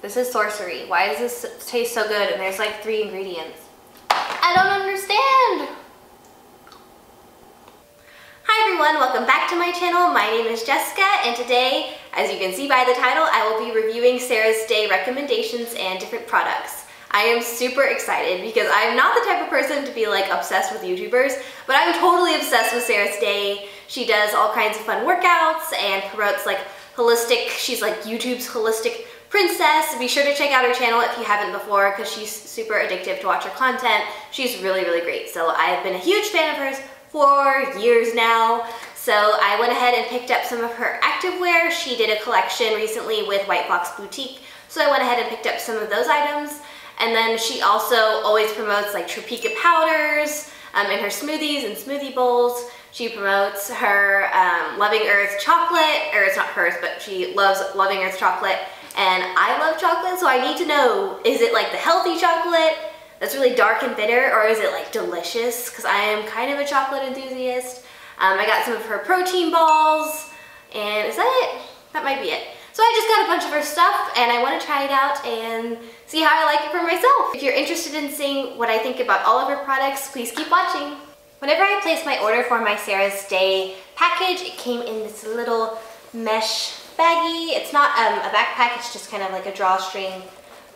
This is sorcery. Why does this taste so good? And there's like 3 ingredients. I don't understand. Hi everyone, welcome back to my channel. My name is Jessica, and today, as you can see by the title, I will be reviewing Sarah's Day recommendations and different products. I am super excited because I'm not the type of person to be like obsessed with YouTubers, but I'm totally obsessed with Sarah's Day. She does all kinds of fun workouts and promotes like holistic, she's like YouTube's holistic princess. Be sure to check out her channel if you haven't before because she's super addictive to watch her content. She's really, really great. So I've been a huge fan of hers for years now. So I went ahead and picked up some of her activewear. She did a collection recently with White Fox Boutique. So I went ahead and picked up some of those items. And then she also always promotes like Tropika powders in her smoothies and smoothie bowls. She promotes her Loving Earth chocolate, or it's not hers, but she loves Loving Earth chocolate. And I love chocolate, so I need to know, is it like the healthy chocolate that's really dark and bitter, or is it like delicious? Because I am kind of a chocolate enthusiast. I got some of her protein balls, and is that it? That might be it. So I just got a bunch of her stuff, and I want to try it out and see how I like it for myself. If you're interested in seeing what I think about all of her products, please keep watching. Whenever I placed my order for my Sarah's Day package, it came in this little mesh baggie. It's not a backpack, it's just kind of like a drawstring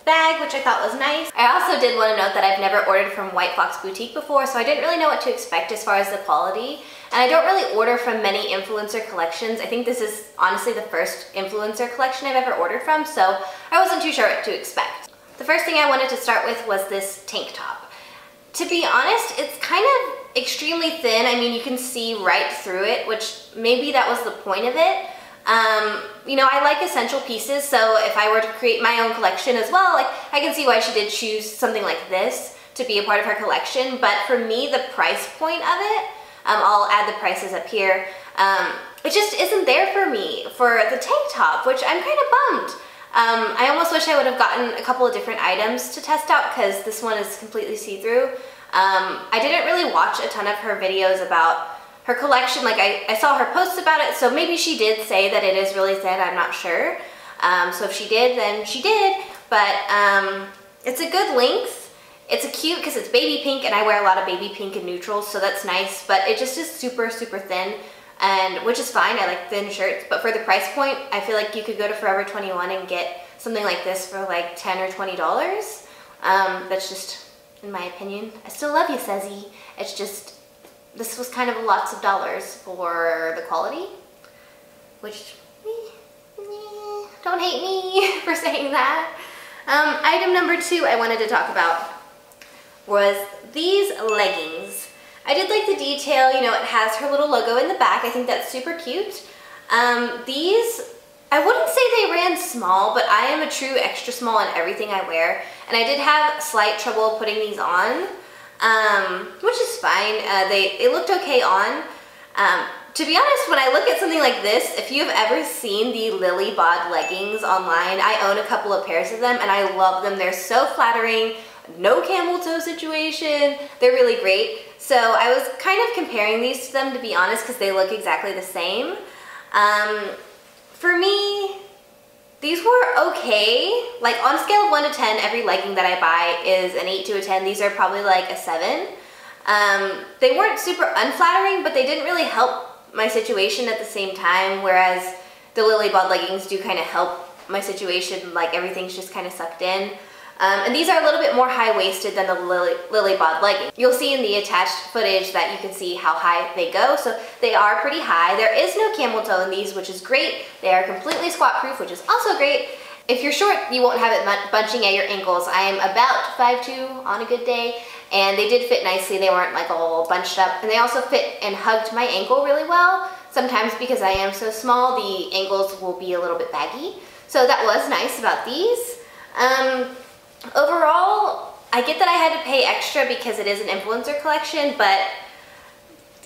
bag, which I thought was nice. I also did want to note that I've never ordered from White Fox Boutique before, so I didn't really know what to expect as far as the quality. And I don't really order from many influencer collections. I think this is honestly the first influencer collection I've ever ordered from, so I wasn't too sure what to expect. The first thing I wanted to start with was this tank top. To be honest, it's kind of extremely thin. I mean, you can see right through it, which maybe that was the point of it. You know, I like essential pieces, so if I were to create my own collection as well, like, I can see why she did choose something like this to be a part of her collection. But for me, the price point of it, I'll add the prices up here, it just isn't there for me for the tank top, which I'm kind of bummed. I almost wish I would have gotten a couple of different items to test out because this one is completely see-through. I didn't really watch a ton of her videos about her collection. Like I saw her posts about it, so maybe she did say that it is really thin, I'm not sure. So if she did, then she did, but it's a good length. It's a cute because it's baby pink, and I wear a lot of baby pink and neutrals, so that's nice, but it just is super, super thin, and which is fine. I like thin shirts, but for the price point, I feel like you could go to Forever 21 and get something like this for like $10 or $20. That's just, in my opinion. I still love you, Sezzy. It's just, this was kind of lots of dollars for the quality, which, don't hate me for saying that. Item number 2 I wanted to talk about was these leggings. I did like the detail, you know, it has her little logo in the back. I think that's super cute. These, I wouldn't say they ran small, but I am a true extra small in everything I wear, and I did have slight trouble putting these on. Which is fine. They looked okay on. To be honest, when I look at something like this, if you've ever seen the Lily Bod leggings online, I own a couple of pairs of them and I love them. They're so flattering, no camel toe situation. They're really great. So I was kind of comparing these to them, to be honest, because they look exactly the same. For me, these were okay. Like on a scale of 1 to 10, every legging that I buy is an 8 to a 10. These are probably like a 7. They weren't super unflattering, but they didn't really help my situation at the same time, whereas the Lily Bod leggings do kind of help my situation, like everything's just kind of sucked in. And these are a little bit more high-waisted than the Lily Bod leggings. You'll see in the attached footage that you can see how high they go, so they are pretty high. There is no camel toe in these, which is great. They are completely squat-proof, which is also great. If you're short, you won't have it bunching at your ankles. I am about 5'2" on a good day, and they did fit nicely. They weren't like all bunched up, and they also fit and hugged my ankle really well. Sometimes because I am so small, the ankles will be a little bit baggy. So that was nice about these. Overall, I get that I had to pay extra because it is an influencer collection, but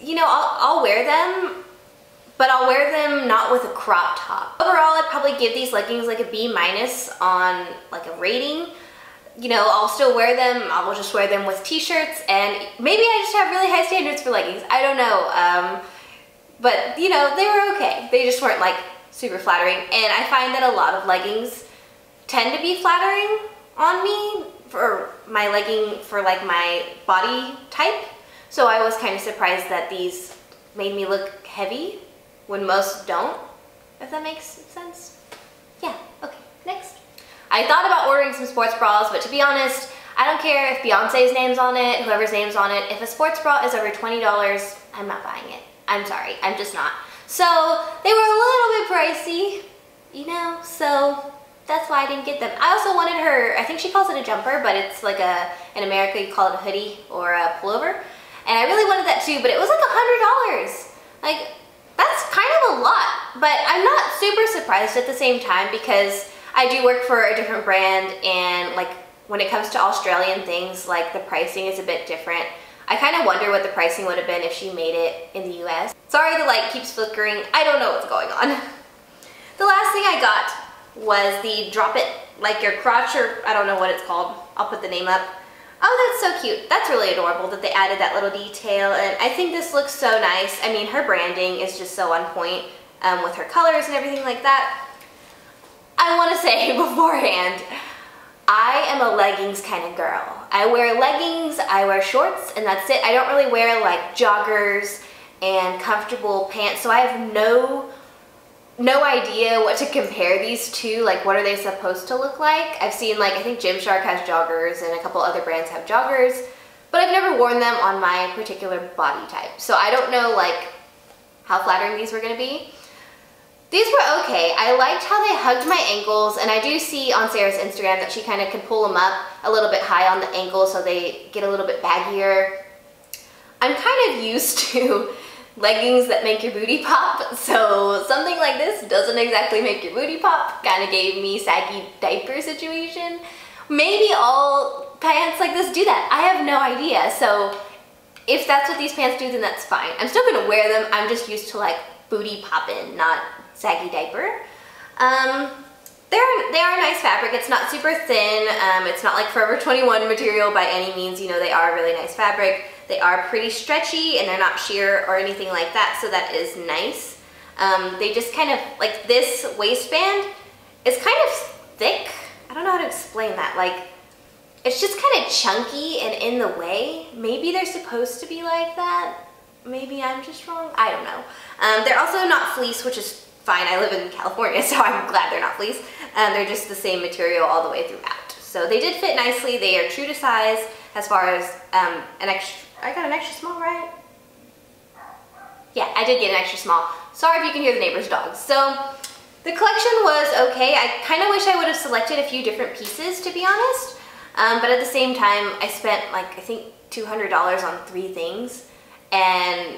you know, I'll wear them, but I'll wear them not with a crop top. Overall, I'd probably give these leggings like a B- on like a rating. You know, I'll still wear them. I will just wear them with t-shirts, and maybe I just have really high standards for leggings. I don't know. But you know, they were okay. They just weren't like super flattering, and I find that a lot of leggings tend to be flattering on me for my legging, for like my body type. So I was kind of surprised that these made me look heavy when most don't, if that makes sense. Yeah, okay, next. I thought about ordering some sports bras, but to be honest, I don't care if Beyonce's name's on it, whoever's name's on it. If a sports bra is over $20, I'm not buying it. I'm sorry, I'm just not. So they were a little bit pricey, you know, so that's why I didn't get them. I also wanted her, I think she calls it a jumper, but it's like in America you call it a hoodie or a pullover. And I really wanted that too, but it was like $100. Like, that's kind of a lot, but I'm not super surprised at the same time because I do work for a different brand, and like when it comes to Australian things, like the pricing is a bit different. I kind of wonder what the pricing would have been if she made it in the US. Sorry, the light keeps flickering. I don't know what's going on. The last thing I got was the drop it like your crotch, or I don't know what it's called. I'll put the name up. Oh, that's so cute. That's really adorable that they added that little detail, and I think this looks so nice. I mean, her branding is just so on point with her colors and everything like that. I want to say beforehand, I am a leggings kind of girl. I wear leggings, I wear shorts, and that's it. I don't really wear like joggers and comfortable pants, so I have no idea what to compare these to. Like, what are they supposed to look like? I've seen, like, I think Gymshark has joggers and a couple other brands have joggers, but I've never worn them on my particular body type. So I don't know, like, how flattering these were gonna be. These were okay. I liked how they hugged my ankles, and I do see on Sarah's Instagram that she kind of can pull them up a little bit high on the ankle so they get a little bit baggier. I'm kind of used to leggings that make your booty pop, so something like this doesn't exactly make your booty pop. Kind of gave me saggy diaper situation. Maybe all pants like this do that. I have no idea. So if that's what these pants do, then that's fine. I'm still gonna wear them. I'm just used to like booty poppin', not saggy diaper. They are nice fabric. It's not super thin. It's not like Forever 21 material by any means. You know, they are really nice fabric. They are pretty stretchy and they're not sheer or anything like that, so that is nice. They just kind of, like this waistband is kind of thick. I don't know how to explain that. Like, it's just kind of chunky and in the way. Maybe they're supposed to be like that. Maybe I'm just wrong. I don't know. They're also not fleece, which is fine. I live in California, so I'm glad they're not fleece. They're just the same material all the way throughout. So they did fit nicely. They are true to size as far as I got an extra small, right? Yeah, I did get an extra small. Sorry if you can hear the neighbor's dogs. So the collection was okay. I kind of wish I would have selected a few different pieces, to be honest. But at the same time, I spent like, I think $200 on 3 things. And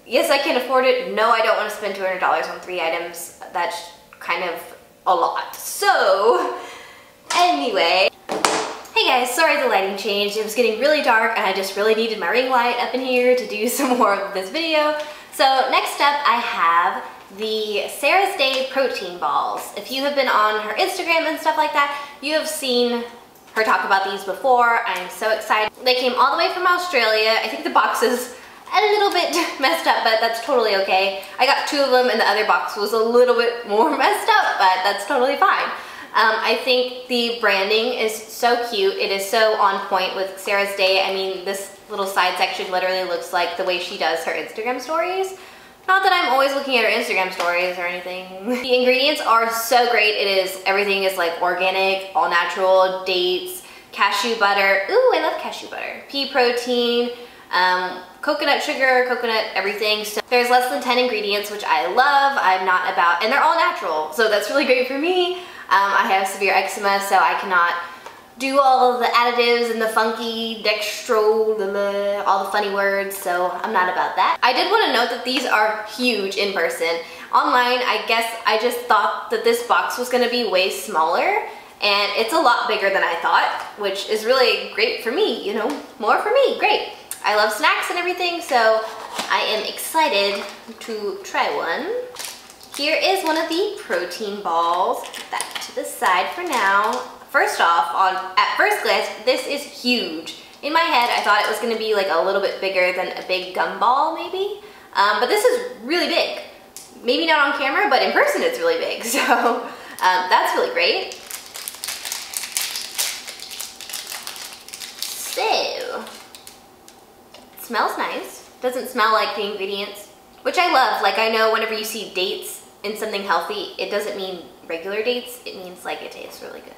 yes, I can afford it. No, I don't want to spend $200 on 3 items. That's kind of a lot. So anyway, hey guys, sorry the lighting changed. It was getting really dark and I just really needed my ring light up in here to do some more of this video. So next up I have the Sarah's Day protein balls. If you have been on her Instagram and stuff like that, you have seen her talk about these before. I'm so excited. They came all the way from Australia. I think the box is a little bit messed up, but that's totally okay. I got 2 of them and the other box was a little bit more messed up, but that's totally fine. I think the branding is so cute. It is so on point with Sarah's Day. I mean, this little side section literally looks like the way she does her Instagram stories. Not that I'm always looking at her Instagram stories or anything. The ingredients are so great. Everything is like organic, all natural, dates, cashew butter. Ooh, I love cashew butter. Pea protein, coconut sugar, coconut everything. So there's less than 10 ingredients, which I love. I'm not about, and they're all natural, so that's really great for me. I have severe eczema, so I cannot do all the additives and the funky dextro, all the funny words, so I'm not about that. I did want to note that these are huge in person. Online, I guess I just thought that this box was going to be way smaller, and it's a lot bigger than I thought, which is really great for me, you know, more for me, great. I love snacks and everything, so I am excited to try one. Here is one of the protein balls. Put that to the side for now. First off, at first glance, this is huge. In my head, I thought it was gonna be like a little bit bigger than a big gumball, maybe. But this is really big. Maybe not on camera, but in person it's really big. So that's really great. smells nice. Doesn't smell like the ingredients, which I love. Like, I know whenever you see dates in something healthy, it doesn't mean regular dates. It means like it tastes really good.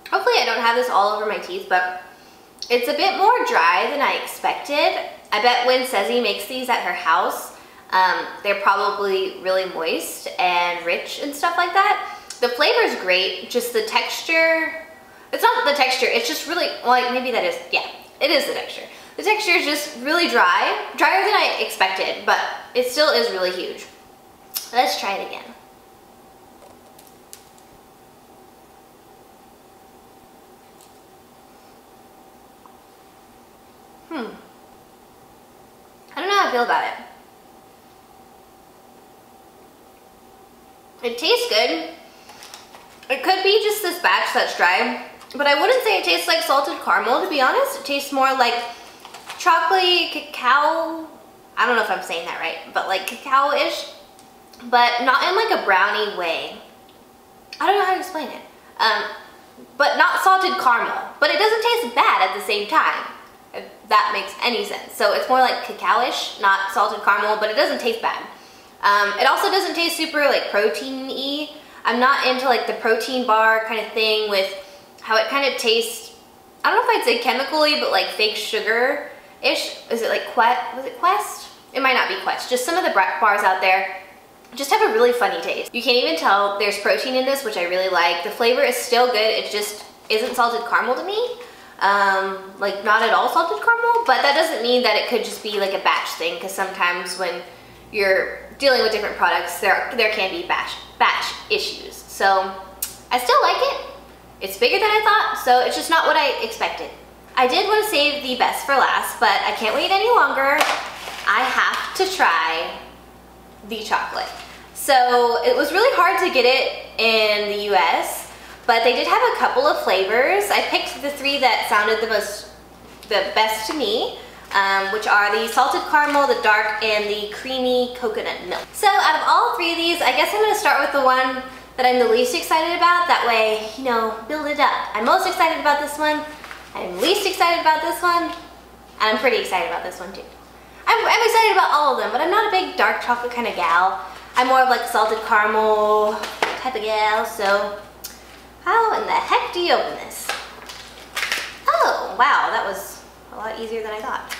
Hopefully I don't have this all over my teeth, but it's a bit more dry than I expected. I bet when Ceci makes these at her house, they're probably really moist and rich and stuff like that. The flavor is great, just the texture, it's not the texture, it's just really, well, maybe that is, yeah, it is the texture. The texture is just really dry, drier than I expected, but it still is really huge. Let's try it again. I don't know how I feel about it. It tastes good. It could be just this batch that's dry, but I wouldn't say it tastes like salted caramel, to be honest. It tastes more like chocolate cacao. I don't know if I'm saying that right, but like cacao-ish, but not in like a brownie way. I don't know how to explain it. But not salted caramel, but it doesn't taste bad at the same time, if that makes any sense. So it's more like cacao-ish, not salted caramel, but it doesn't taste bad. It also doesn't taste super like protein-y. I'm not into like the protein bar kind of thing with how it kind of tastes, I don't know if I'd say chemically, but like fake sugar-ish. Is it like was it Quest? It might not be Quest. Just some of the bars out there just have a really funny taste. You can't even tell there's protein in this, which I really like. The flavor is still good. It just isn't salted caramel to me. Like not at all salted caramel, but that doesn't mean that it could just be like a batch thing, because sometimes when you're dealing with different products, there can be batch issues. So I still like it. It's bigger than I thought, so it's just not what I expected. I did want to save the best for last, but I can't wait any longer. I have to try the chocolate. So it was really hard to get it in the US, but they did have a couple of flavors. I picked the three that sounded the best to me, which are the salted caramel, the dark, and the creamy coconut milk. So out of all three of these, I guess I'm gonna start with the one that I'm the least excited about. That way, you know, build it up. I'm most excited about this one. I'm least excited about this one. And I'm pretty excited about this one too. I'm excited about all of them, but I'm not a big dark chocolate kind of gal. I'm more of like salted caramel type of gal, so how in the heck do you open this? Oh, wow, that was a lot easier than I thought.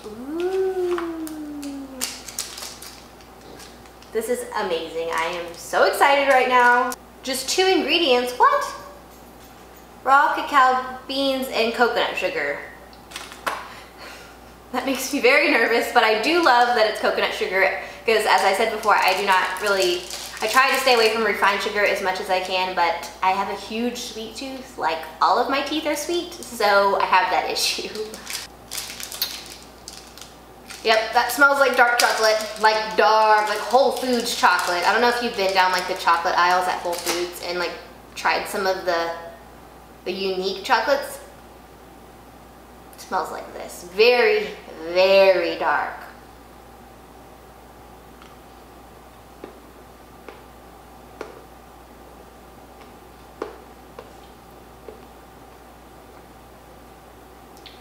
Ooh. This is amazing. I am so excited right now. Just 2 ingredients, what? Raw cacao beans and coconut sugar. That makes me very nervous, but I do love that it's coconut sugar, because as I said before, I do not really, I try to stay away from refined sugar as much as I can, but I have a huge sweet tooth. Like, all of my teeth are sweet, so I have that issue. Yep, that smells like dark chocolate, like Whole Foods chocolate. I don't know if you've been down like the chocolate aisles at Whole Foods and like tried some of the unique chocolates. It smells like this. Very, very dark.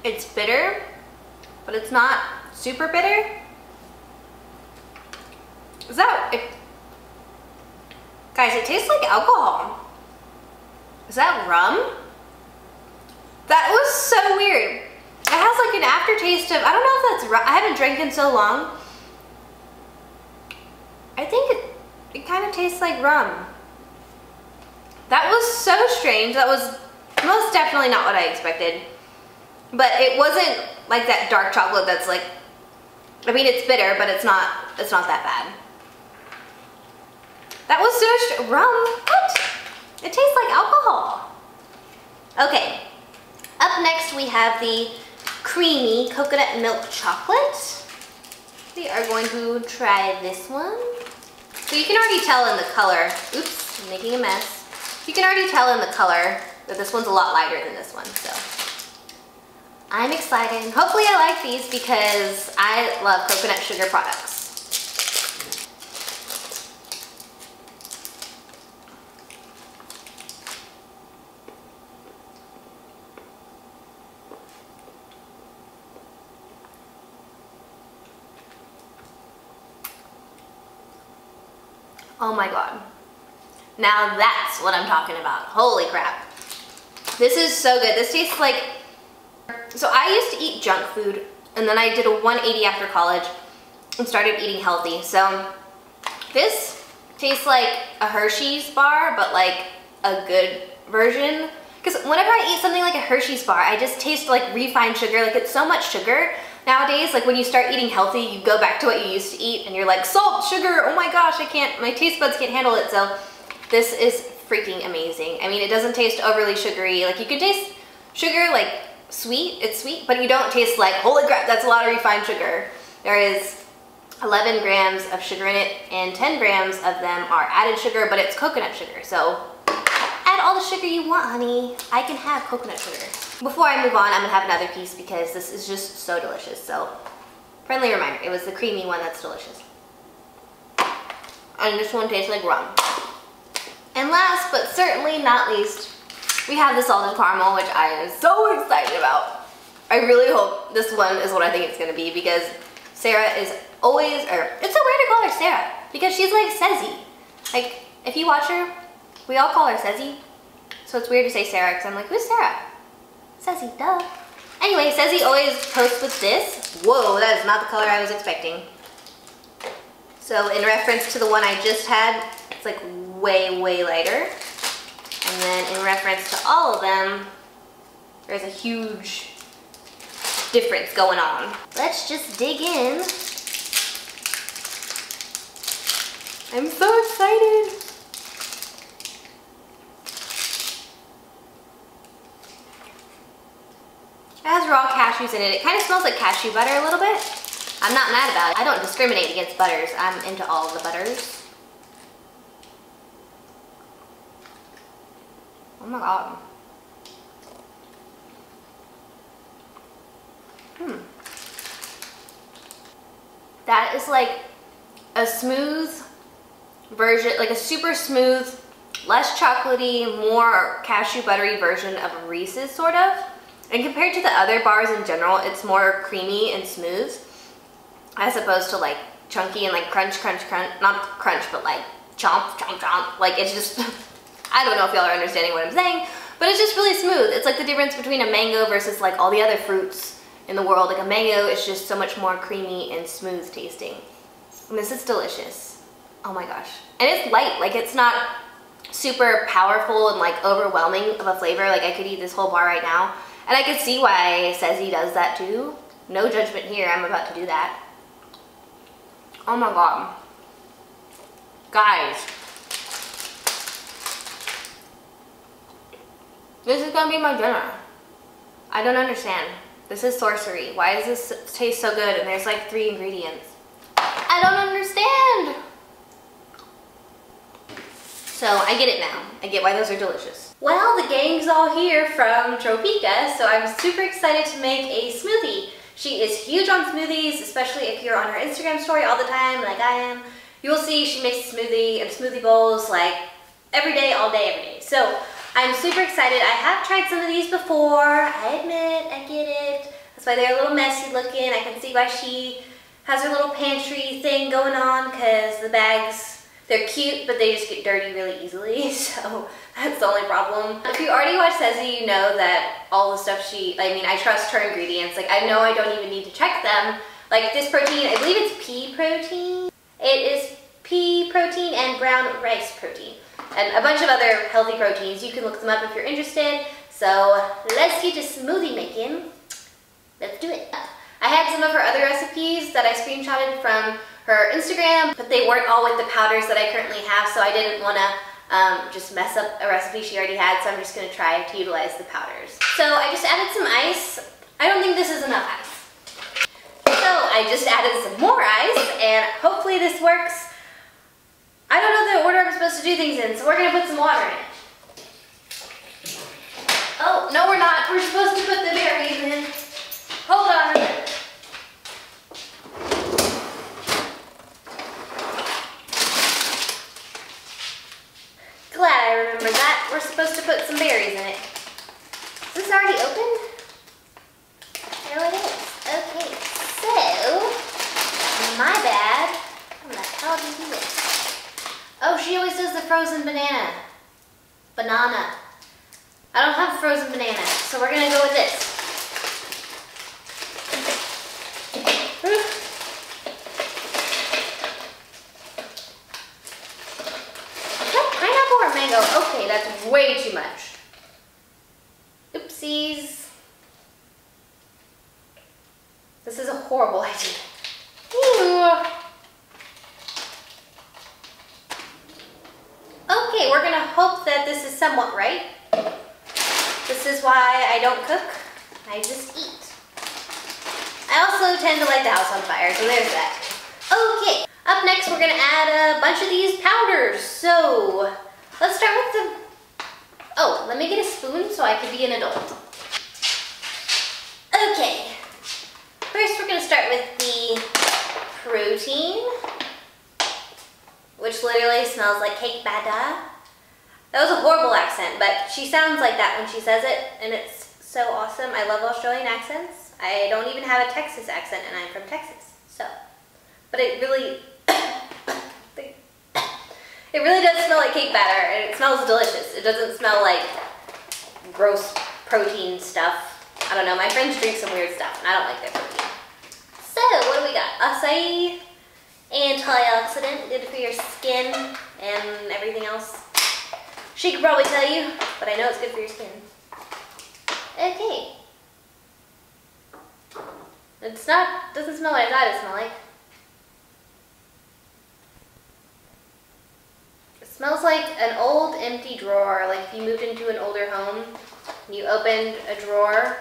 It's bitter, but it's not super bitter. Is that it? Guys, it tastes like alcohol. Is that rum? That was so weird. It has like an aftertaste of, I don't know if that's rum. I haven't drank in so long. I think it kind of tastes like rum. That was so strange. That was most definitely not what I expected. But it wasn't like that dark chocolate that's like, I mean, it's bitter, but it's not that bad. That was so rum. What? It tastes like alcohol. Okay. Up next we have the creamy coconut milk chocolate. We are going to try this one. So you can already tell in the color, oops, I'm making a mess. You can already tell in the color that this one's a lot lighter than this one, so. I'm excited. Hopefully I like these because I love coconut sugar products. Oh my god. Now that's what I'm talking about. Holy crap. This is so good. This tastes like... So I used to eat junk food, and then I did a 180 after college and started eating healthy. So this tastes like a Hershey's bar, but like a good version. Because whenever I eat something like a Hershey's bar, I just taste like refined sugar. Like it's so much sugar. Nowadays, like when you start eating healthy, you go back to what you used to eat and you're like, salt, sugar, oh my gosh, my taste buds can't handle it. So this is freaking amazing. I mean, it doesn't taste overly sugary. Like you can taste sugar like sweet, it's sweet, but you don't taste like, holy crap, that's a lot of refined sugar. There is 11 grams of sugar in it and 10 grams of them are added sugar, but it's coconut sugar. So add all the sugar you want, honey. I can have coconut sugar. Before I move on, I'm gonna have another piece because this is just so delicious. So, friendly reminder, it was the creamy one that's delicious. And this one tastes like rum. And last, but certainly not least, we have the salted caramel, which I am so excited about. I really hope this one is what I think it's gonna be because Sarah is always, or it's so weird to call her Sarah because she's like Cezzy. Like, if you watch her, we all call her Cezzy. So it's weird to say Sarah because I'm like, who's Sarah? Cezzy, duh. Anyway, Cezzy always posts with this. Whoa, that is not the color I was expecting. So in reference to the one I just had, it's like way, way lighter. And then in reference to all of them, there's a huge difference going on. Let's just dig in. I'm so excited. It has raw cashews in it. It kind of smells like cashew butter a little bit. I'm not mad about it. I don't discriminate against butters. I'm into all of the butters. Oh my god. That is like a smooth version, like a super smooth, less chocolatey, more cashew buttery version of a Reese's sort of. And compared to the other bars in general, it's more creamy and smooth as opposed to like chunky and like crunch, crunch, crunch. Not crunch, but like chomp, chomp, chomp. Like it's just, I don't know if y'all are understanding what I'm saying, but it's just really smooth. It's like the difference between a mango versus like all the other fruits in the world. Like a mango is just so much more creamy and smooth tasting. And this is delicious. Oh my gosh. And it's light, like it's not super powerful and like overwhelming of a flavor. Like I could eat this whole bar right now. And I could see why Cezzy does that too. No judgment here, I'm about to do that. Oh my god. Guys. This is gonna be my dinner. I don't understand. This is sorcery. Why does this taste so good and there's like 3 ingredients? I don't understand. So I get it now. I get why those are delicious. Well, the gang's all here from Tropika, so I'm super excited to make a smoothie. She is huge on smoothies, especially if you're on her Instagram story all the time like I am. You will see she makes a smoothie and smoothie bowls like every day, all day, every day. So I'm super excited. I have tried some of these before. I admit, I get it. That's why they're a little messy looking. I can see why she has her little pantry thing going on because the bags, they're cute, but they just get dirty really easily, so that's the only problem. If you already watch Cezzy, you know that all the stuff I trust her ingredients. Like, I know I don't even need to check them. Like, this protein, I believe it's pea protein. It is pea protein and brown rice protein. And a bunch of other healthy proteins. You can look them up if you're interested. So, let's get to smoothie making. Let's do it. I had some of her other recipes that I screenshotted from her Instagram, but they weren't all with the powders that I currently have, so I didn't want to just mess up a recipe she already had, so I'm just going to try to utilize the powders. So I just added some ice. I don't think this is enough ice. So I just added some more ice, and hopefully this works. I don't know the order I'm supposed to do things in, so we're going to put some water in it. Oh, no we're not. We're supposed to put the berries in. put some berries in it. Is this already open? No, it is. Okay, so, my bad. How the hell did you do this? Oh, she always does the frozen banana. Banana. I don't have frozen banana, so we're gonna go with this. Is that pineapple or mango? Okay, that's way too much. Oopsies. This is a horrible idea. Ew. Okay, we're gonna hope that this is somewhat right. This is why I don't cook, I just eat. I also tend to light the house on fire, so there's that. Okay, up next we're gonna add a bunch of these powders. So, let's start with the, oh, let me get a spoon so I can be an adult. Okay, first we're gonna start with the protein, which literally smells like cake batter. That was a horrible accent, but she sounds like that when she says it, and it's so awesome. I love Australian accents. I don't even have a Texas accent, and I'm from Texas, so. But it really, it really does smell like cake batter, and it smells delicious. It doesn't smell like gross protein stuff. I don't know, my friends drink some weird stuff, and I don't like their protein. So, what do we got? Acai, antioxidant, good for your skin and everything else. She could probably tell you, but I know it's good for your skin. Okay. It's not, doesn't smell what I thought it smelled like. It smells like an old empty drawer, like if you moved into an older home and you opened a drawer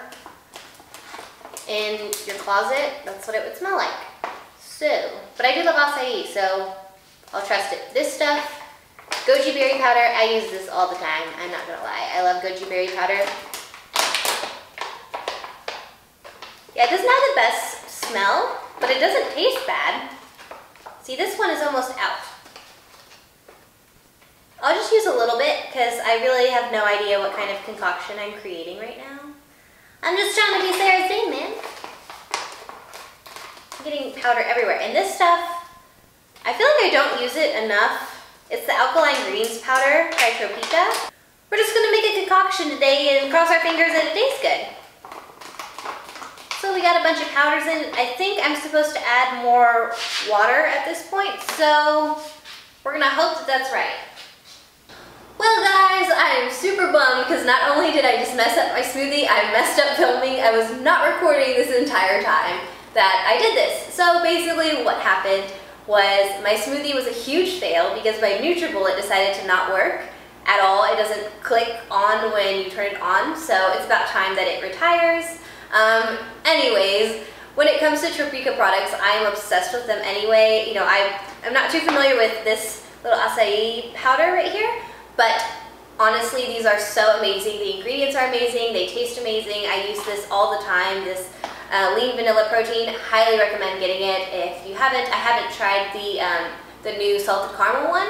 in your closet, that's what it would smell like. So, but I do love acai, so I'll trust it. This stuff, goji berry powder, I use this all the time, I'm not gonna lie. I love goji berry powder. Yeah, it doesn't have the best smell, but it doesn't taste bad. See, this one is almost out. I'll just use a little bit because I really have no idea what kind of concoction I'm creating right now. I'm just trying to do Sarah's Day, man. I'm getting powder everywhere. And this stuff, I feel like I don't use it enough. It's the alkaline greens powder by Tropika. We're just gonna make a concoction today and cross our fingers that it tastes good. So we got a bunch of powders in. I think I'm supposed to add more water at this point, so we're gonna hope that that's right. Well guys, I am super bummed because not only did I just mess up my smoothie, I messed up filming. I was not recording this entire time that I did this. So basically what happened was my smoothie was a huge fail because my NutriBullet decided to not work at all. It doesn't click on when you turn it on, so it's about time that it retires. Anyways, when it comes to Tropika products, I am obsessed with them anyway. You know, I'm not too familiar with this little acai powder right here, but honestly, these are so amazing. The ingredients are amazing. They taste amazing. I use this all the time. This lean vanilla protein, highly recommend getting it. If you haven't, I haven't tried the new salted caramel one,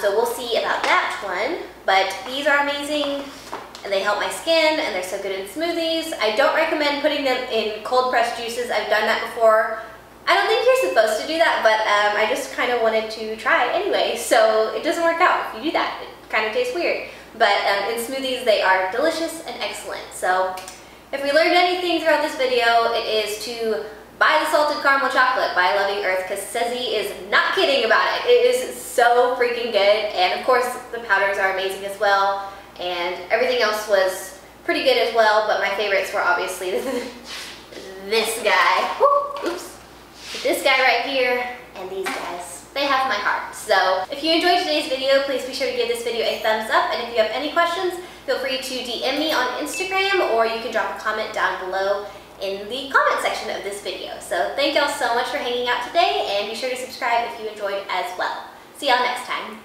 so we'll see about that one. But these are amazing, and they help my skin, and they're so good in smoothies. I don't recommend putting them in cold pressed juices. I've done that before. I don't think you're supposed to do that, but I just kind of wanted to try anyway, so it doesn't work out if you do that. It kind of tastes weird. But in smoothies, they are delicious and excellent. So if we learned anything throughout this video, it is to buy the salted caramel chocolate by Loving Earth, because Cezzy is not kidding about it. It is so freaking good, and of course the powders are amazing as well, and everything else was pretty good as well, but my favorites were obviously this guy. Woo, oops. This guy right here, and these guys. They have my heart. So if you enjoyed today's video, please be sure to give this video a thumbs up, and if you have any questions, feel free to DM me on Instagram, or you can drop a comment down below in the comment section of this video. So thank y'all so much for hanging out today, and be sure to subscribe if you enjoyed as well. See y'all next time.